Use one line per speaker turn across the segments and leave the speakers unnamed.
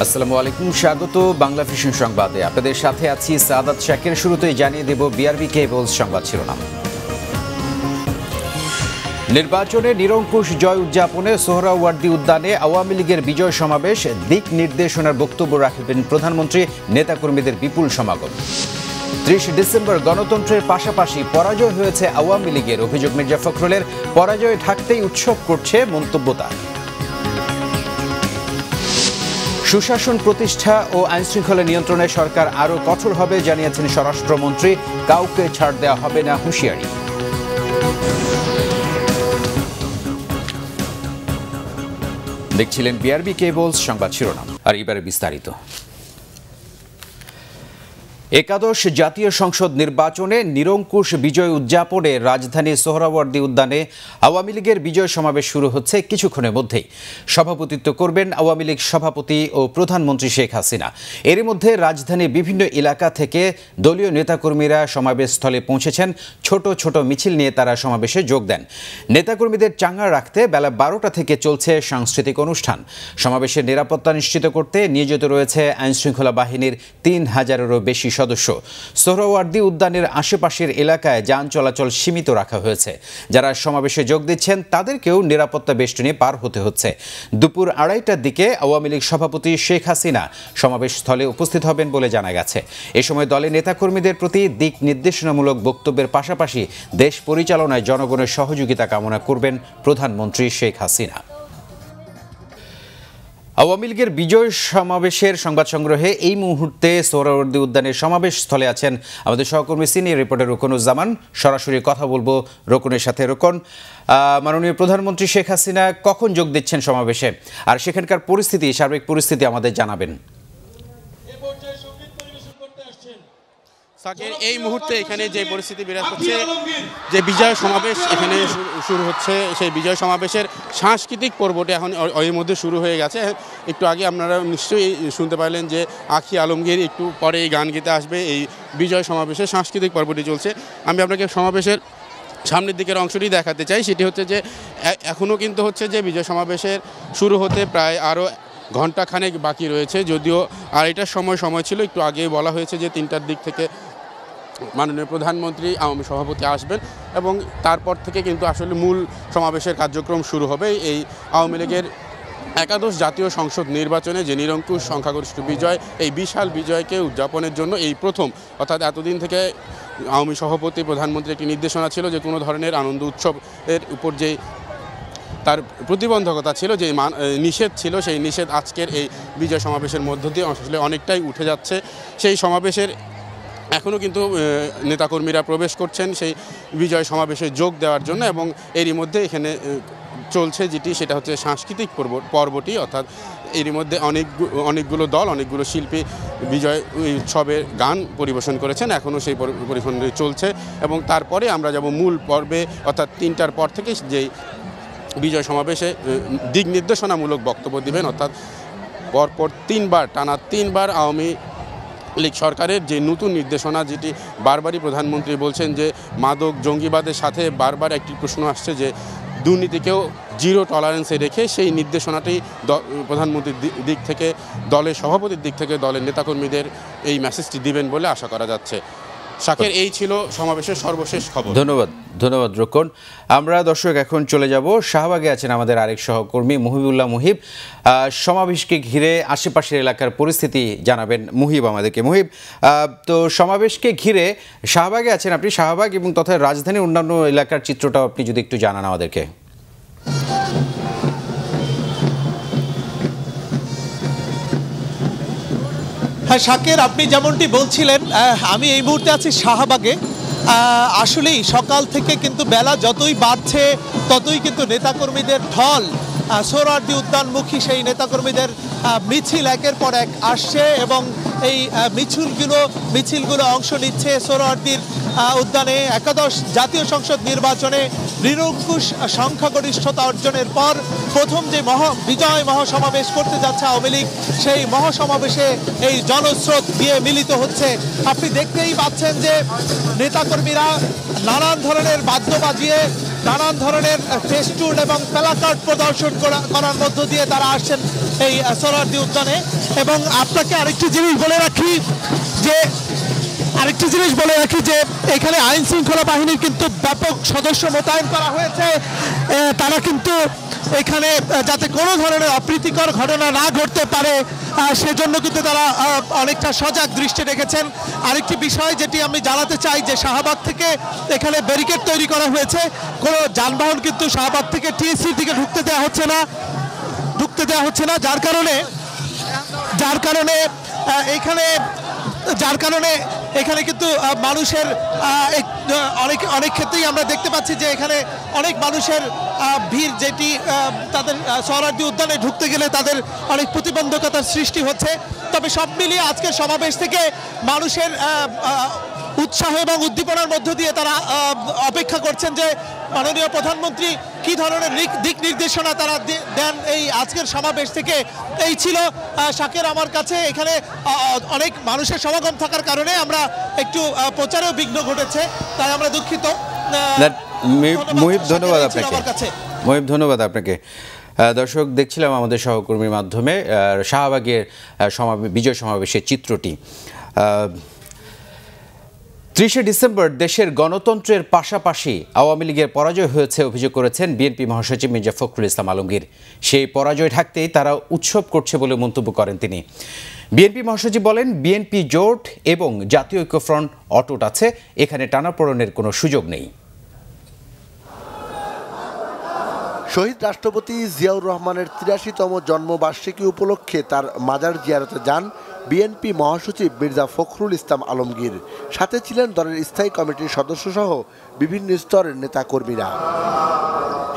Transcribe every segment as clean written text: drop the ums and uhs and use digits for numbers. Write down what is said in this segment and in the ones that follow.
আসসালামু আলাইকুম, স্বাগত বাংলা ভিশন সংবাদে। আপনাদের সাথে আছি সাদাত শাকির। শুরুতেই জানিয়ে দেব বিআরবি কেবলস সংবাদ শিরোনাম। নির্বাচনে নিরঙ্কুশ জয় উদযাপনে সোহরাওয়ার্দী উদ্যানে আওয়ামী লীগের বিজয় সমাবেশ, দিক নির্দেশনার বক্তব্য রাখবেন প্রধানমন্ত্রী, নেতাকর্মীদের বিপুল সমাগম। 30 ডিসেম্বর গণতন্ত্রের পাশাপাশি পরাজয় হয়েছে আওয়ামী লীগের, অভিযোগ মির্জা ফখরুলের। পরাজয় ঢাকতেই উৎসব করছে মন্তব্য তার। সুশাসন প্রতিষ্ঠা ও আইনশৃঙ্খলা নিয়ন্ত্রণে সরকার আরও কঠোর হবে জানিয়েছেন স্বরাষ্ট্রমন্ত্রী, কাউকে ছাড় দেওয়া হবে না হুঁশিয়ারি। দেখছিলেন বিআরবি কেবলস সংবাদ শিরোনাম, আর এবারে বিস্তারিত। একাদশ জাতীয় সংসদ নির্বাচনে নিরঙ্কুশ বিজয় উদযাপনে রাজধানী সোহরাওয়ার্দী উদ্যানে আওয়ামী লীগের বিজয় সমাবেশ শুরু হচ্ছে কিছুক্ষণের মধ্যেই। সভাপতিত্ব করবেন আওয়ামী লীগ সভাপতি ও প্রধানমন্ত্রী শেখ হাসিনা। এর মধ্যে রাজধানীর বিভিন্ন এলাকা থেকে দলীয় নেতাকর্মীরা সমাবেশস্থলে পৌঁছেছেন। ছোট ছোট মিছিল নিয়ে তারা সমাবেশে যোগ দেন। নেতাকর্মীদের চাঙ্গা রাখতে বেলা 12টা থেকে চলছে সাংস্কৃতিক অনুষ্ঠান। সমাবেশের নিরাপত্তা নিশ্চিত করতে নিয়োজিত রয়েছে আইনশৃঙ্খলা বাহিনীর 3000-এরও বেশি সদস্য। সোহরাওয়ার্দী উদ্যানের আশেপাশের এলাকায় যান চলাচল সীমিত রাখা হয়েছে। যারা সমাবেশে যোগ দিচ্ছেন তাদেরকেও নিরাপত্তা বেষ্টনী পার হতে হচ্ছে। দুপুর 2:30টার দিকে আওয়ামী লীগ সভাপতি শেখ হাসিনা সমাবেশ স্থলে উপস্থিত হবেন বলে জানা গেছে। এ সময় দলের নেতাকর্মীদের প্রতি দিক নির্দেশনামূলক বক্তব্যের পাশাপাশি দেশ পরিচালনায় জনগণের সহযোগিতা কামনা করবেন প্রধানমন্ত্রী শেখ হাসিনা। আওয়ামী লীগের বিজয় সমাবেশের সংবাদ সংগ্রহে এই মুহূর্তে সোহরাওয়ার্দী উদ্যানের সমাবেশ স্থলে আছেন আমাদের সহকর্মী সিনিয়র রিপোর্টার রোকনুজ্জামান। সরাসরি কথা বলবো রোকনের সাথে। রোকন, মাননীয় প্রধানমন্ত্রী শেখ হাসিনা কখন যোগ দিচ্ছেন সমাবেশে, আর সেখানকার পরিস্থিতি, সার্বিক পরিস্থিতি আমাদের জানাবেন।
এই মুহূর্তে এখানে যে পরিস্থিতি বিরাজ করছে, যে বিজয় সমাবেশ এখানে শুরু হচ্ছে, সেই বিজয় সমাবেশের সাংস্কৃতিক পর্বটি এখন এর মধ্যে শুরু হয়ে গেছে। একটু আগে আপনারা নিশ্চয়ই শুনতে পারলেন যে আখি আলমগীর একটু পরে এই গান গেতে আসবে। এই বিজয় সমাবেশের সাংস্কৃতিক পর্বটি চলছে। আমি আপনাকে সমাবেশের সামনের দিকের অংশটি দেখাতে চাই। সেটি হচ্ছে যে এখনও কিন্তু হচ্ছে যে বিজয় সমাবেশের শুরু হতে প্রায় আরও ঘণ্টাখানেক বাকি রয়েছে। যদিও আড়াইটার সময় ছিল, একটু আগে বলা হয়েছে যে 3টার দিক থেকে মাননীয় প্রধানমন্ত্রী আওয়ামী সভাপতি আসবেন এবং তারপর থেকে কিন্তু আসলে মূল সমাবেশের কার্যক্রম শুরু হবে। এই আওয়ামী লীগের একাদশ জাতীয় সংসদ নির্বাচনে যে নিরঙ্কুশ সংখ্যাগরিষ্ঠ বিজয়, এই বিশাল বিজয়কে উদযাপনের জন্য এই প্রথম, অর্থাৎ এতদিন থেকে আওয়ামী সভাপতি প্রধানমন্ত্রী একটি নির্দেশনা ছিল যে কোনো ধরনের আনন্দ উৎসবের উপর যে তার প্রতিবন্ধকতা ছিল, যে নিষেধ ছিল, সেই নিষেধ আজকের এই বিজয় সমাবেশের মধ্য দিয়ে আসলে অনেকটাই উঠে যাচ্ছে। সেই সমাবেশের এখনও কিন্তু নেতাকর্মীরা প্রবেশ করছেন সেই বিজয় সমাবেশে যোগ দেওয়ার জন্য, এবং এরই মধ্যে এখানে চলছে যেটি, সেটা হচ্ছে সাংস্কৃতিক পর্বটি। অর্থাৎ এরই মধ্যে অনেকগুলো দল, অনেকগুলো শিল্পী বিজয় উৎসবের গান পরিবেশন করেছেন। এখনও সেই পরিবেশনটি চলছে এবং তারপরে আমরা যাব মূল পর্বে, অর্থাৎ 3টার পর থেকে যেই বিজয় সমাবেশে দিক নির্দেশনামূলক বক্তব্য দিবেন। অর্থাৎ পরপর টানা তিনবার আওয়ামী লীগ সরকারের যে নতুন নির্দেশনা, যেটি বারবারই প্রধানমন্ত্রী বলছেন যে মাদক জঙ্গিবাদের সাথে বারবার একটি প্রশ্ন আসছে যে দুর্নীতিকেও জিরো টলারেন্সে রেখে সেই নির্দেশনাটি প্রধানমন্ত্রীর দিক থেকে, দলের সভাপতির দিক থেকে দলের নেতাকর্মীদের এই মেসেজটি দিবেন বলে আশা করা যাচ্ছে। শাকের, এই ছিল সমাবেশের সর্বশেষ খবর।
ধন্যবাদ রোকন। আমরা দর্শক এখন চলে যাব, শাহবাগে আছেন আমাদের আরেক সহকর্মী মুহিবুল্লাহ মুহিব। সমাবেশকে ঘিরে আশেপাশের এলাকার পরিস্থিতি জানাবেন মুহিব আমাদেরকে। মুহিব, তো সমাবেশকে ঘিরে শাহবাগে আছেন আপনি, শাহবাগ এবং তথা রাজধানীর অন্যান্য এলাকার চিত্রটাও আপনি যদি একটু জানান আমাদেরকে।
হ্যাঁ শাকের, আপনি যেমনটি বলছিলেন, আমি এই মুহূর্তে আছি শাহবাগে। আসলেই সকাল থেকে কিন্তু বেলা যতই বাড়ছে ততই কিন্তু নেতাকর্মীদের ঢল সোহরাওয়ার্দী উদ্যানমুখী সেই নেতাকর্মীদের মিছিল একের পর এক আসছে এবং এই মিছিলগুলো অংশ নিচ্ছে সোহরাওয়ার্দীর উদ্যানে। একাদশ জাতীয় সংসদ নির্বাচনে নিরঙ্কুশ সংখ্যাগরিষ্ঠতা অর্জনের পর প্রথম যে বিজয় মহাসমাবেশ করতে যাচ্ছে আওয়ামী লীগ, সেই মহাসমাবেশে এই জনস্রোত দিয়ে মিলিত হচ্ছে। আপনি দেখতেই পাচ্ছেন যে নেতাকর্মীরা নানান ধরনের বাদ্য বাজিয়ে নানান ধরনের ফেস্টুন এবং প্ল্যাকার্ড প্রদর্শন করার মধ্য দিয়ে তারা আসছেন এই সোহরাওয়ার্দী উদ্যানে। এবং আপনাকে আরেকটি জিনিস বলে রাখি যে এখানে আইন শৃঙ্খলা বাহিনীর কিন্তু ব্যাপক সদস্য মোতায়েন করা হয়েছে। তারা কিন্তু এখানে যাতে কোনো ধরনের অপ্রীতিকর ঘটনা না ঘটতে পারে সেজন্য কিন্তু তারা অনেকটা সজাগ দৃষ্টি রেখেছেন। আরেকটি বিষয় যেটি আমি জানাতে চাই যে শাহবাগ থেকে এখানে ব্যারিকেড তৈরি করা হয়েছে, কোনো যানবাহন কিন্তু শাহবাগ থেকে টিএসসির দিকে ঢুকতে দেওয়া হচ্ছে না, যার কারণে এখানে কিন্তু মানুষের অনেক ক্ষেত্রেই আমরা দেখতে পাচ্ছি যে এখানে অনেক মানুষের ভিড়, যেটি তাদের সোহরাওয়ার্দী উদ্যানে ঢুকতে গেলে তাদের অনেক প্রতিবন্ধকতার সৃষ্টি হচ্ছে। তবে সব মিলিয়ে আজকের সমাবেশ থেকে মানুষের উৎসাহ এবং উদ্দীপনার মধ্য দিয়ে তারা অপেক্ষা করছেন যে মাননীয় প্রধানমন্ত্রী কি ধরনের দিক নির্দেশনা তারা দেন এই আজকের সমাবেশ থেকে। এই ছিল শাকের আমার কাছে। এখানে অনেক মানুষের সমাগম থাকার কারণে আমরা একটু প্রচারেও বিঘ্ন ঘটেছে, তাই আমরা দুঃখিত।
মুহিব, ধন্যবাদ আপনাকে। দর্শক, দেখছিলাম আমাদের সহকর্মীর মাধ্যমে শাহবাগের বিজয় সমাবেশের চিত্রটি। 30 ডিসেম্বর দেশের গণতন্ত্রের পাশাপাশি আওয়ামী লীগের পরাজয় হয়েছে অভিযোগ করেছেন বিএনপি মহাসচিব মির্জা ফখরুল ইসলাম আলমগীর। সেই পরাজয় ঢাকতেই তারা উৎসব করছে বলে মন্তব্য করেন তিনি। বিএনপি মহাসচিব বলেন, বিএনপি জোট এবং জাতীয় ঐক্যফ্রন্ট অটুট আছে, এখানে টানাপোড়েনের কোনো সুযোগ নেই।
শহীদ রাষ্ট্রপতি জিয়াউর রহমানের 83তম জন্মবার্ষিকী উপলক্ষে তার মাজার জিয়ারতে যান বিএনপি মহাসচিব মির্জা ফখরুল ইসলাম আলমগীর। সাথে ছিলেন দলের স্থায়ী কমিটির সদস্যসহ বিভিন্ন স্তরের নেতাকর্মীরা।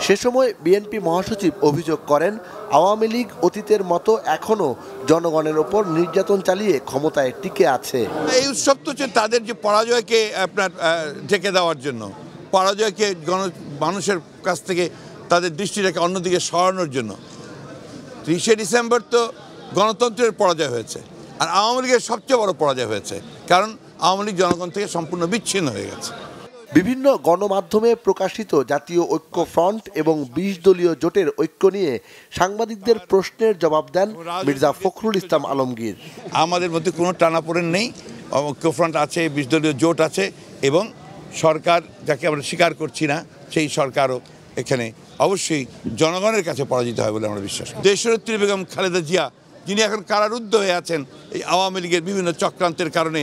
সে সময় বিএনপি মহাসচিব অভিযোগ করেন, আওয়ামী লীগ অতীতের মতো এখনও জনগণের ওপর নির্যাতন চালিয়ে ক্ষমতায় টিকে আছে।
এই উৎসব তো হচ্ছে তাদের যে পরাজয়কে আপনার ঢেকে দেওয়ার জন্য, পরাজয়কে মানুষের কাছ থেকে তাদের দৃষ্টি রেখে অন্যদিকে সরানোর জন্য। 30 ডিসেম্বর তো গণতন্ত্রের পরাজয় হয়েছে, আর আওয়ামী লীগের সবচেয়ে বড় পরাজয় হয়েছে, কারণ আওয়ামী লীগ জনগণ থেকে সম্পূর্ণ বিচ্ছিন্ন হয়ে গেছে।
বিভিন্ন গণমাধ্যমে প্রকাশিত জাতীয় ঐক্য ফ্রন্ট এবং 20 দলীয় জোটের ঐক্য নিয়ে সাংবাদিকদের প্রশ্নের জবাব দেন মির্জা ফখরুল ইসলাম আলমগীর।
আমাদের মধ্যে কোনো টানাপোড়েন নেই, ঐক্য ফ্রন্ট আছে, 20 দলীয় জোট আছে, এবং সরকার যাকে আমরা স্বীকার করছি না সেই সরকারও এখানে অবশ্যই জনগণের কাছে পরাজিত হয় বলে আমরা বিশ্বাস করি। দেশনেত্রী বেগম খালেদা জিয়া, যিনি এখন কারারুদ্ধ হয়ে আছেন এই আওয়ামী লীগের বিভিন্ন চক্রান্তের কারণে,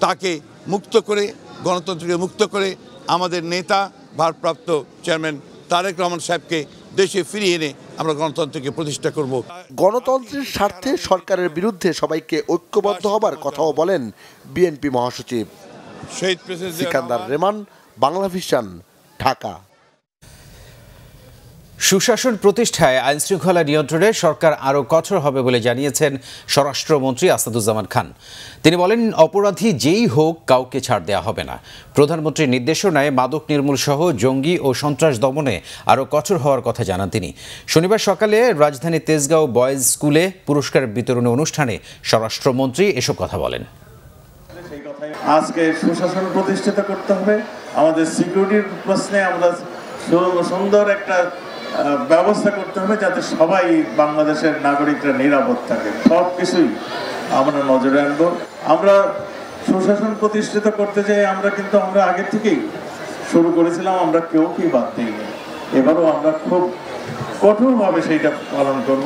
তাকে মুক্ত করে, গণতন্ত্রকে মুক্ত করে আমাদের নেতা ভারপ্রাপ্ত চেয়ারম্যান তারেক রহমান সাহেবকে দেশে ফিরিয়ে এনে আমরা গণতন্ত্রকে প্রতিষ্ঠা করব।
গণতন্ত্রের স্বার্থে সরকারের বিরুদ্ধে সবাইকে ঐক্যবদ্ধ হবার কথাও বলেন বিএনপি মহাসচিব।
শহীদ প্রেসিডেন্ট
সিকান্দার রেমান, বাংলা ভিশন, ঢাকা।
সুশাসন প্রতিষ্ঠায় আইনশৃঙ্খলা নিয়ন্ত্রণে সরকার আরও কঠোর হবে বলে জানিয়েছেন স্বরাষ্ট্রমন্ত্রী আসাদুজ্জামান খান। তিনি বলেন, অপরাধী যেই হোক কাউকে ছাড় দেওয়া হবে না। প্রধানমন্ত্রীর নির্দেশনায় মাদক নির্মূল সহ জঙ্গি ও সন্ত্রাস দমনে আরও কঠোর হওয়ার কথা জানান তিনি। শনিবার সকালে রাজধানী তেজগাঁও বয়েজ স্কুলে পুরস্কার বিতরণী অনুষ্ঠানে স্বরাষ্ট্রমন্ত্রী এসব কথা বলেন।
আজকে সুশাসন প্রতিষ্ঠিত করতে হবে, আমাদের সিকিউরিটির প্রশ্নে আমরা সুন্দর একটা ব্যবস্থা করতে হবে যাতে সবাই বাংলাদেশের নাগরিকরা নিরাপদ থাকে। সব কিছুই আমরা নজরে আনবো। আমরা সুশাসন প্রতিষ্ঠিত করতে যাই আমরা আগে থেকেই শুরু করেছিলাম, আমরা কেউকেই বাদ দিইনি। এবারও আমরা খুব কঠোরভাবে সেইটা পালন করব।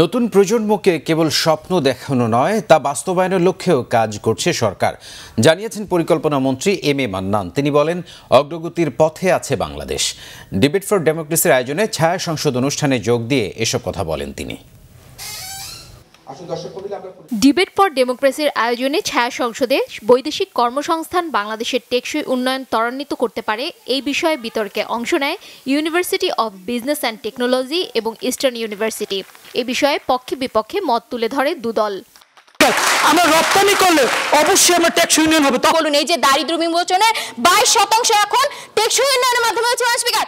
নতুন প্রজন্মকে কেবল স্বপ্ন দেখানো নয়, তা বাস্তবায়নের লক্ষ্যেও কাজ করছে সরকার, জানিয়েছেন পরিকল্পনা মন্ত্রী এম এ মান্নান। তিনি বলেন, অগ্রগতির পথে আছে বাংলাদেশ। ডিবেট ফর ডেমোক্রেসির আয়োজনে ছায়া সংসদ অনুষ্ঠানে যোগ দিয়ে এসব কথা বলেন তিনি।
ডিবেট ফর ডেমোক্রেসির আয়োজনে ছায়া সংসদে বৈদেশিক কর্মসংস্থান বাংলাদেশের টেকসই উন্নয়ন ত্বরান্বিত করতে পারে এই বিষয়ে বিতর্কে অংশ নেয় university of business and technology এবং ইস্টার্ন ইউনিভার্সিটি। এ বিষয়ে পক্ষে বিপক্ষে মত তুলে ধরে দুদল।
আমরা রপ্তানি করলে অবশ্যই আমরা টেকসই উন্নয়ন হবে।
বলুন, এই যে দারিদ্র বিমোচনের 22% এখন টেকসই উন্নয়নের মাধ্যমে হচ্ছে স্পিকার।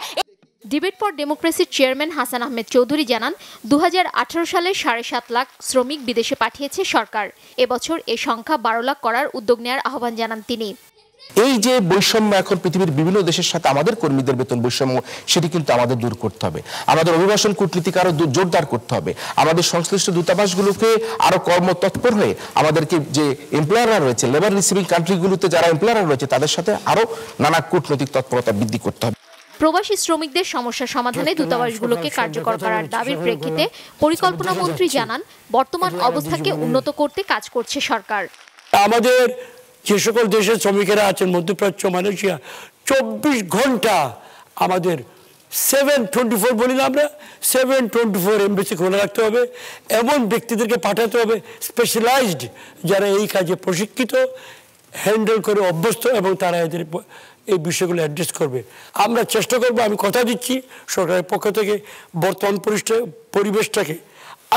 ডিবেট ফর ডেমোক্রেসির চেয়ারম্যান হাসান আহমেদ চৌধুরী জানান, 2018 সালে 7.5 লাখ শ্রমিক বিদেশে পাঠিয়েছে সরকার। এবছর এ সংখ্যা 12 লাখ করার উদ্যোগ নেওয়ার আহ্বান জানান তিনি।
এই যে বৈষম্য এখন পৃথিবীর বিভিন্ন দেশের সাথে আমাদের কর্মীদের বেতন বৈষম্য, সেটি কিন্তু আমাদের দূর করতে হবে। আমাদের অভিবাসন কূটনীতিকে আরো জোরদার করতে হবে। আমাদের সংশ্লিষ্ট দূতাবাসগুলোকে আরো কর্মতৎপর হয়ে আমাদেরকে যে এমপ্লয়াররা রয়েছে, লেবার রিসিভিং কান্ট্রিগুলোতে যারা এমপ্লয়াররা রয়েছে, তাদের সাথে আরো নানা কূটনৈতিক তৎপরতা বৃদ্ধি করতে হবে।
প্রবাসী শ্রমিকদের সমস্যা সমাধানে দূতাবাসগুলোকে কার্যকর করার দাবির প্রেক্ষিতে পরিকল্পনা মন্ত্রী জানান, বর্তমান অবস্থাকে উন্নত করতে কাজ করছে সরকার।
আমাদের যে সকল দেশের শ্রমিকেরা আছেন, মধ্যপ্রাচ্য, মালয়েশিয়া, 24 ঘন্টা আমাদের 7/24 বলি না আমরা, 7/24 এমবেসি খোলা রাখতে হবে। এমন ব্যক্তিদেরকে পাঠাতে হবে স্পেশালাইজড, যারা এই কাজে প্রশিক্ষিত, হ্যান্ডেল করে অভ্যস্ত, এবং তারা এদের এই বিষয়গুলো অ্যাড্রেস করবে। আমরা চেষ্টা করব, আমি কথা দিচ্ছি সরকারের পক্ষ থেকে, বর্তমান পরিবেশটাকে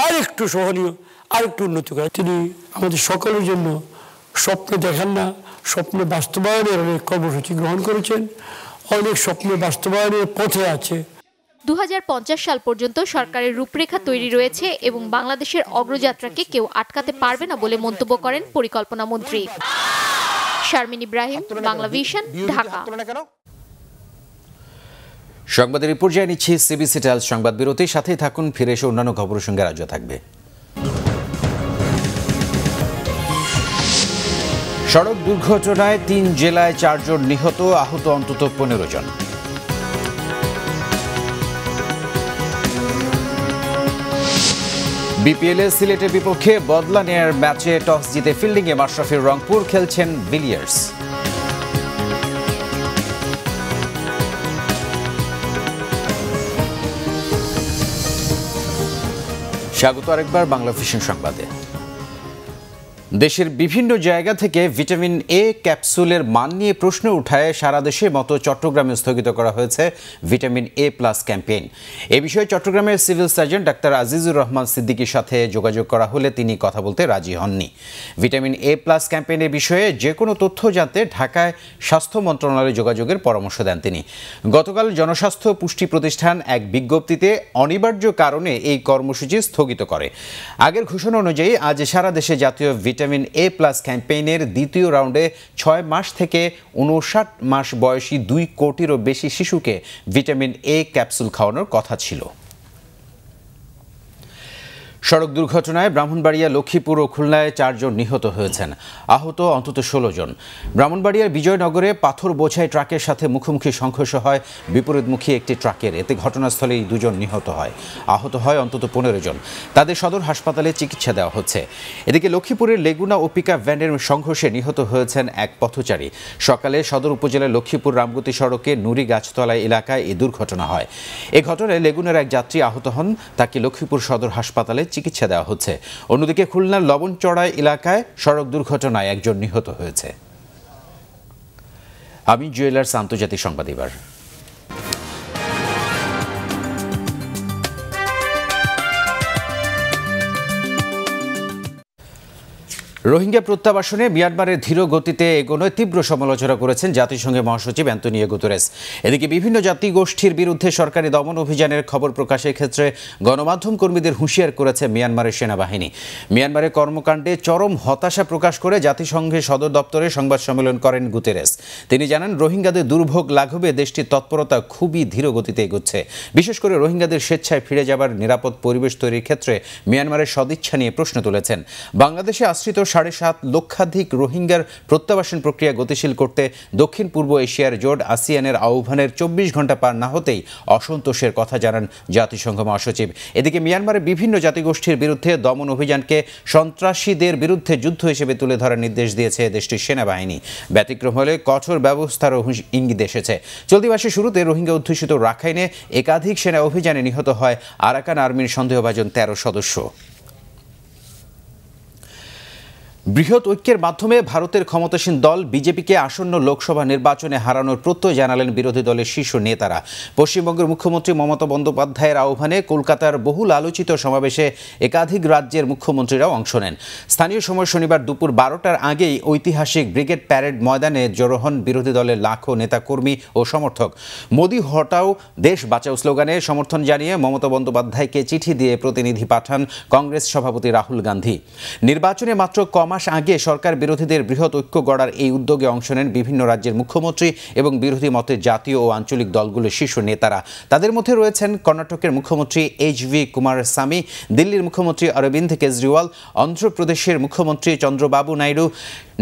আর একটু সহনীয়, আর একটু উন্নত করা। তিনি আমাদের সকলের জন্য স্বপ্ন দেখান না, স্বপ্ন বাস্তবায়নের অনেক কর্মসূচি গ্রহণ করেছেন, অনেক স্বপ্ন বাস্তবায়নের পথে আছে।
2050 সাল পর্যন্ত সরকারের রূপরেখা তৈরি রয়েছে এবং বাংলাদেশের অগ্রযাত্রাকে কেউ আটকাতে পারবে না বলে মন্তব্য করেন পরিকল্পনা মন্ত্রী। শারমিন ইব্রাহিম, বাংলাভিশন, ঢাকা।
সংবাদের এই পর্যায়ে নিচ্ছি সিবিসি টাইলস সংবাদ বিরতি। সাথেই থাকুন, ফিরে এসে অন্যান্য খবরের সঙ্গে রাজ্য থাকবে। সড়ক দুর্ঘটনায় 3 জেলায় 4 জন নিহত, আহত অন্তত 15 জন। বিপিএলে সিলেটের বিপক্ষে বদলা নেয়ার ম্যাচে টস জিতে ফিল্ডিংয়ে মাশরাফির রংপুর, খেলছেন বিলিয়ার্স। স্বাগত আরেকবার বাংলাভিশন সংবাদে। দেশের বিভিন্ন জায়গা থেকে ভিটামিন এ ক্যাপসুলের মান নিয়ে প্রশ্ন উঠায় সারা দেশের মতো চট্টগ্রামে স্থগিত করা হয়েছে ভিটামিন এ প্লাস ক্যাম্পেইন। এ বিষয়ে চট্টগ্রামের civil surgeon doctor Azizur Rahman সিদ্দিকীর সাথে যোগাযোগ করা হলে তিনি কথা বলতে রাজি হননি। ভিটামিন এ প্লাস ক্যাম্পেইনের বিষয়ে যে কোনো তথ্য জানতে ঢাকায় স্বাস্থ্য মন্ত্রণালয়ে যোগাযোগের পরামর্শ দেন তিনি। গতকাল জনস্বাস্থ্য পুষ্টি প্রতিষ্ঠান এক বিজ্ঞপ্তিতে অনিবার্য কারণে এই কর্মসূচি স্থগিত করে। আগের ঘোষণা অনুযায়ী আজ সারা দেশে জাতীয় ভিটামিন এ প্লাস ক্যাম্পেইনের দ্বিতীয় রাউন্ডে 6 মাস থেকে 59 মাস বয়সী 2 কোটিরও বেশি শিশুকে ভিটামিন এ ক্যাপসুল খাওয়ানোর কথা ছিল। সড়ক দুর্ঘটনায় ব্রাহ্মণবাড়িয়া, লক্ষ্মীপুর ও খুলনায় 4 জন নিহত হয়েছেন, আহত অন্তত 16 জন। ব্রাহ্মণবাড়িয়ার বিজয়নগরে পাথর বোঝাই ট্রাকের সাথে মুখোমুখি সংঘর্ষ হয় বিপরীতমুখী একটি ট্রাকের। এতে ঘটনাস্থলেই 2 জন নিহত হয়, আহত হয় অন্তত 15 জন। তাদের সদর হাসপাতালে চিকিৎসা দেওয়া হচ্ছে। এদিকে লক্ষ্মীপুরের লেগুনা ও পিকআপ ভ্যানের সংঘর্ষে নিহত হয়েছেন এক পথচারী। সকালে সদর উপজেলার লক্ষ্মীপুর রামগতি সড়কে নুরি গাছতলা এলাকায় এই দুর্ঘটনা হয়। এ ঘটনায় লেগুনার এক যাত্রী আহত হন, তাকে লক্ষ্মীপুর সদর হাসপাতালে চিকিৎসা দেওয়া হচ্ছে। অন্যদিকে খুলনার লবণচড়াই এলাকায় সড়ক দুর্ঘটনায় 1 জন নিহত হয়েছে। আমি জুয়েলার্স আন্তর্জাতিক সংবাদ। এবার রোহিঙ্গা প্রত্যাবাসনে মিয়ানমারের ধীর গতিতে এগোনোয় তীব্র সমালোচনা করেছেন জাতিসংঘের মহাসচিব অ্যান্তোনিও গুতেরেস। এদিকে বিভিন্ন জাতিগোষ্ঠীর বিরুদ্ধে সরকারি দমন অভিযানের খবর প্রকাশের ক্ষেত্রে গণমাধ্যম কর্মীদের হুঁশিয়ার করেছে মিয়ানমারের সেনাবাহিনী। মিয়ানমারের কর্মকাণ্ডে চরম হতাশা প্রকাশ করে জাতিসংঘের সদর দপ্তরে সংবাদ সম্মেলন করেন গুতেরেস। তিনি জানান, রোহিঙ্গাদের দুর্ভোগ লাঘবে দেশটির তৎপরতা খুবই ধীর গতিতে এগোচ্ছে। বিশেষ করে রোহিঙ্গাদের স্বেচ্ছায় ফিরে যাবার নিরাপদ পরিবেশ তৈরির ক্ষেত্রে মিয়ানমারের সদিচ্ছা নিয়ে প্রশ্ন তুলেছেন। বাংলাদেশে আশ্রিত 7.5 লক্ষাধিক রোহিঙ্গার প্রত্যাবাসন প্রক্রিয়া গতিশীল করতে দক্ষিণ পূর্ব এশিয়ার জোট আসিয়ানের আহ্বানের 24 ঘন্টা পার না হতেই অসন্তোষের কথা জানান জাতিসংঘ মহাসচিব। এদিকে মিয়ানমারের বিভিন্ন জাতিগোষ্ঠীর বিরুদ্ধে দমন অভিযানকে সন্ত্রাসীদের বিরুদ্ধে যুদ্ধ হিসেবে তুলে ধরার নির্দেশ দিয়েছে দেশটির সেনাবাহিনী। ব্যতিক্রম হলে কঠোর ব্যবস্থারও ইঙ্গিত এসেছে। চলতি মাসের শুরুতে রোহিঙ্গা অধ্যুষিত রাখাইনে একাধিক সেনা অভিযানে নিহত হয় আরাকান আর্মির সন্দেহভাজন 13 সদস্য। বৃহৎ ঐক্যের মাধ্যমে ভারতের ক্ষমতাসীন দল বিজেপিকে আসন্ন লোকসভা নির্বাচনে হারানোর প্রত্যয় জানালেন বিরোধী দলের শীর্ষ নেতারা। পশ্চিমবঙ্গের মুখ্যমন্ত্রী মমতা বন্দ্যোপাধ্যায়ের আহ্বানে কলকাতার বহুল আলোচিত সমাবেশে একাধিক রাজ্যের মুখ্যমন্ত্রীরাও অংশ নেন। স্থানীয় সময় শনিবার দুপুর 12টার আগেই ঐতিহাসিক ব্রিগেড প্যারেড ময়দানে জড়ো হন বিরোধী দলের লাখো নেতাকর্মী ও সমর্থক। মোদি হটাও, দেশ বাঁচাও স্লোগানে সমর্থন জানিয়ে মমতা বন্দ্যোপাধ্যায়কে চিঠি দিয়ে প্রতিনিধি পাঠান কংগ্রেস সভাপতি রাহুল গান্ধী। নির্বাচনে মাত্র কম মাস আগে সরকার বিরোধীদের বৃহৎ ঐক্য গড়ার এই উদ্যোগে অংশ নেন বিভিন্ন রাজ্যের মুখ্যমন্ত্রী এবং বিরোধী মতের জাতীয় ও আঞ্চলিক দলগুলোর শীর্ষ নেতারা। তাদের মধ্যে রয়েছেন কর্ণাটকের মুখ্যমন্ত্রী এইচ.ভি. কুমারস্বামী, দিল্লির মুখ্যমন্ত্রী অরবিন্দ কেজরিওয়াল, অন্ধ্রপ্রদেশের মুখ্যমন্ত্রী চন্দ্রবাবু নাইডু,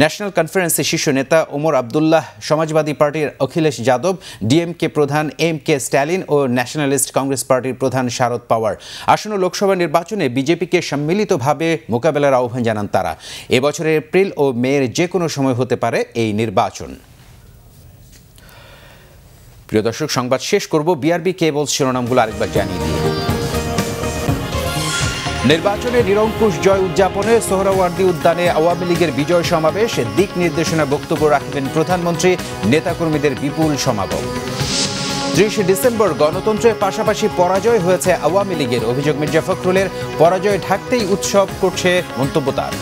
ন্যাশনাল কনফারেন্সের শীর্ষ নেতা ওমর আবদুল্লাহ, সমাজবাদী পার্টির অখিলেশ যাদব, ডিএমকে প্রধান এম.কে. স্ট্যালিন ও ন্যাশনালিস্ট কংগ্রেস পার্টির প্রধান শারদ পাওয়ার। আসন্ন লোকসভা নির্বাচনে বিজেপিকে সম্মিলিতভাবে মোকাবেলার আহ্বান জানান তারা। এবছরের এপ্রিল ও মের যে কোনো সময় হতে পারে এই নির্বাচন। প্রিয় দর্শক, সংবাদ শেষ করব বিআরবি কেবল শিরোনামগুলো আরেকবার জানিয়ে দিয়ে। নির্বাচনে নিরঙ্কুশ জয় উদযাপনে সোহরাওয়ার্দী উদ্যানে আওয়ামী লীগের বিজয় সমাবেশ, দিক নির্দেশনা বক্তব্য রাখবেন প্রধানমন্ত্রী, নেতাকর্মীদের বিপুল সমাগম। 30 ডিসেম্বর গণতন্ত্রের পাশাপাশি পরাজয় হয়েছে আওয়ামী লীগের, অভিযোগ মির্জা ফখরুলের, পরাজয় ঢাকতেই উৎসব করছে মন্তব্য তার।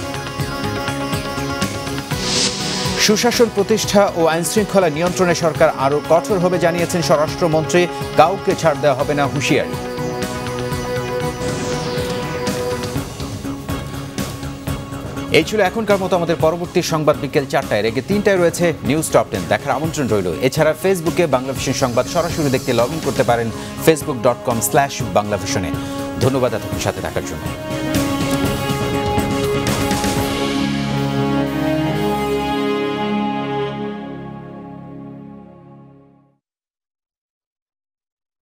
সুশাসন প্রতিষ্ঠা ও আইনশৃঙ্খলা নিয়ন্ত্রণে সরকার আরও কঠোর হবে জানিয়েছেন স্বরাষ্ট্রমন্ত্রী, কাউকে ছাড় দেওয়া হবে না হুঁশিয়ারি। এই ছিল এখনকার মতো আমাদের পরবর্তী সংবাদ বিকেল 4টায়, রেগে 3টায় রয়েছে নিউজ টপ 10 দেখার আমন্ত্রণ রইল। এছাড়া ফেসবুকে বাংলাভিশন সংবাদ সরাসরি দেখতে লগ ইন করতে পারেন facebook.com/বাংলাভিশনে। ধন্যবাদ এতক্ষণ সাথে থাকার জন্য।